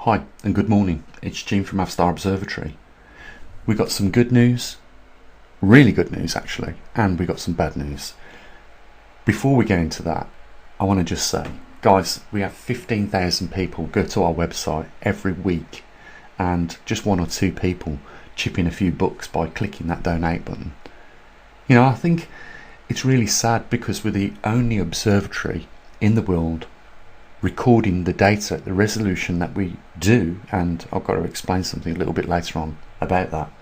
Hi and good morning, it's Gene from maverickstar Observatory. We got some good news, really good news actually, and we got some bad news. Before we get into that, I want to just say, guys, we have 15,000 people go to our website every week, and just one or two people chip in a few bucks by clicking that donate button. You know, I think it's really sad because we're the only observatory in the world recording the data at the resolution that we do, and I've got to explain something a little bit later on about that.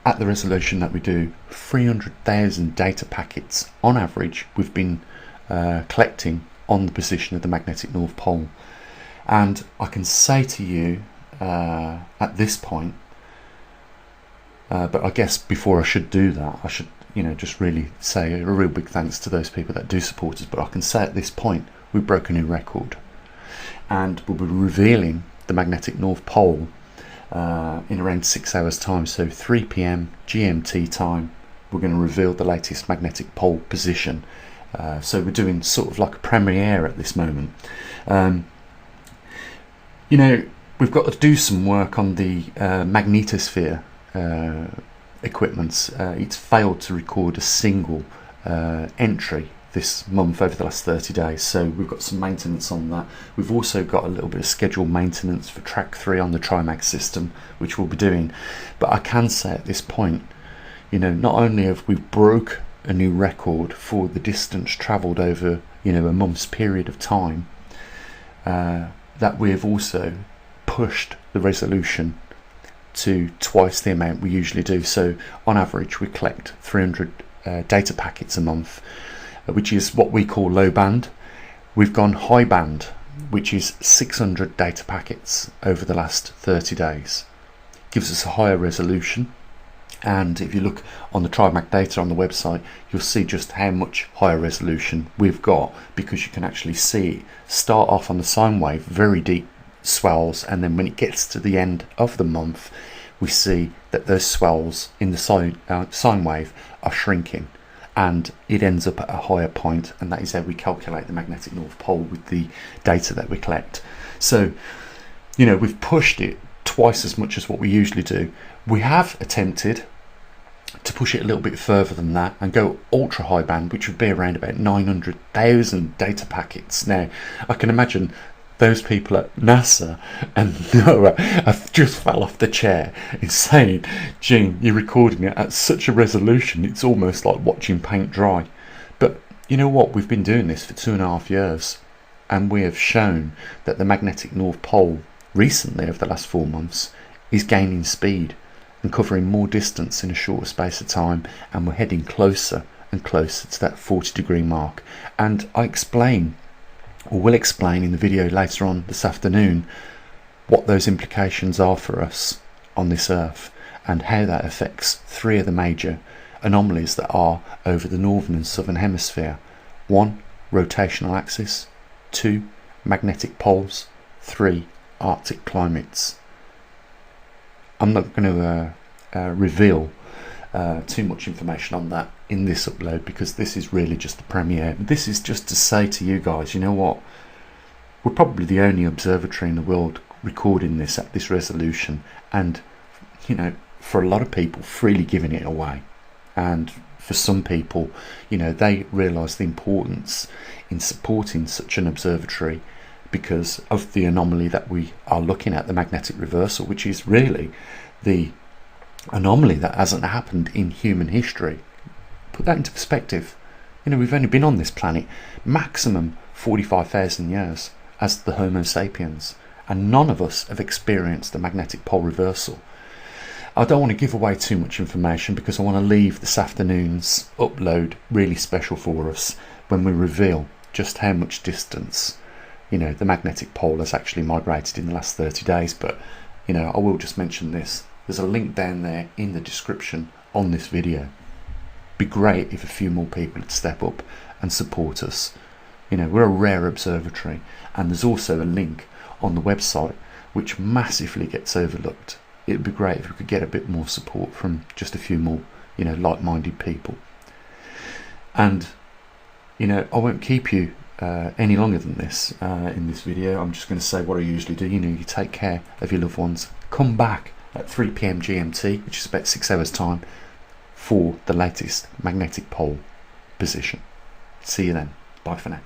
At the resolution that we do, 300,000 data packets on average we've been collecting on the position of the magnetic North Pole. And I can say to you at this point, but I guess before I should do that, I should just really say a real big thanks to those people that do support us. But I can say at this point we've broken a new record, and we'll be revealing the magnetic North Pole in around 6 hours time, so 3 p.m. GMT time. We're going to reveal the latest magnetic pole position, so we're doing sort of like a premiere at this moment. We've got to do some work on the magnetosphere equipment. It's failed to record a single entry this month over the last 30 days, so we've got some maintenance on that. We've also got a little bit of scheduled maintenance for track 3 on the Trimag system, which we'll be doing. But I can say at this point, not only have we broke a new record for the distance travelled over a month's period of time, that we have also pushed the resolution to twice the amount we usually do. So on average we collect 300 data packets a month, which is what we call low band. We've gone high band, which is 600 data packets over the last 30 days. Gives us a higher resolution, and if you look on the Trimag data on the website, you'll see just how much higher resolution we've got, because you can actually see it start off on the sine wave, very deep swells, and then when it gets to the end of the month we see that those swells in the sine wave are shrinking, and it ends up at a higher point, and that is how we calculate the magnetic North Pole with the data that we collect. So we've pushed it twice as much as what we usually do. We have attempted to push it a little bit further than that and go ultra high band, which would be around about 900,000 data packets. Now I can imagine those people at NASA and NOAA have just fell off the chair in saying, Gene, you're recording it at such a resolution, it's almost like watching paint dry. But you know what, we've been doing this for 2.5 years, and we have shown that the magnetic North Pole recently, over the last 4 months, is gaining speed and covering more distance in a shorter space of time, and we're heading closer and closer to that 40-degree mark. And I will explain in the video later on this afternoon what those implications are for us on this Earth, and how that affects 3 of the major anomalies that are over the northern and southern hemisphere. 1, rotational axis. 2, magnetic poles. 3, Arctic climates. I'm not going to reveal too much information on that in this upload, because this is really just the premiere. This is just to say to you guys, you know what, we're probably the only observatory in the world recording this at this resolution, and for a lot of people freely giving it away. And for some people, they realise the importance in supporting such an observatory because of the anomaly that we are looking at, the magnetic reversal, which is really the anomaly that hasn't happened in human history. Put that into perspective. We've only been on this planet maximum 45,000 years as the Homo sapiens, and none of us have experienced the magnetic pole reversal. I don't want to give away too much information because I want to leave this afternoon's upload really special for us when we reveal just how much distance the magnetic pole has actually migrated in the last 30 days. But I will just mention this. There's a link down there in the description on this video. Be great if a few more people would step up and support us. We're a rare observatory, and there's also a link on the website which massively gets overlooked. It would be great if we could get a bit more support from just a few more like-minded people. And I won't keep you any longer than this in this video. I'm just going to say what I usually do. You know, you take care of your loved ones. Come back at 3 p.m. GMT, which is about 6 hours time, for the latest magnetic pole position. See you then. Bye for now.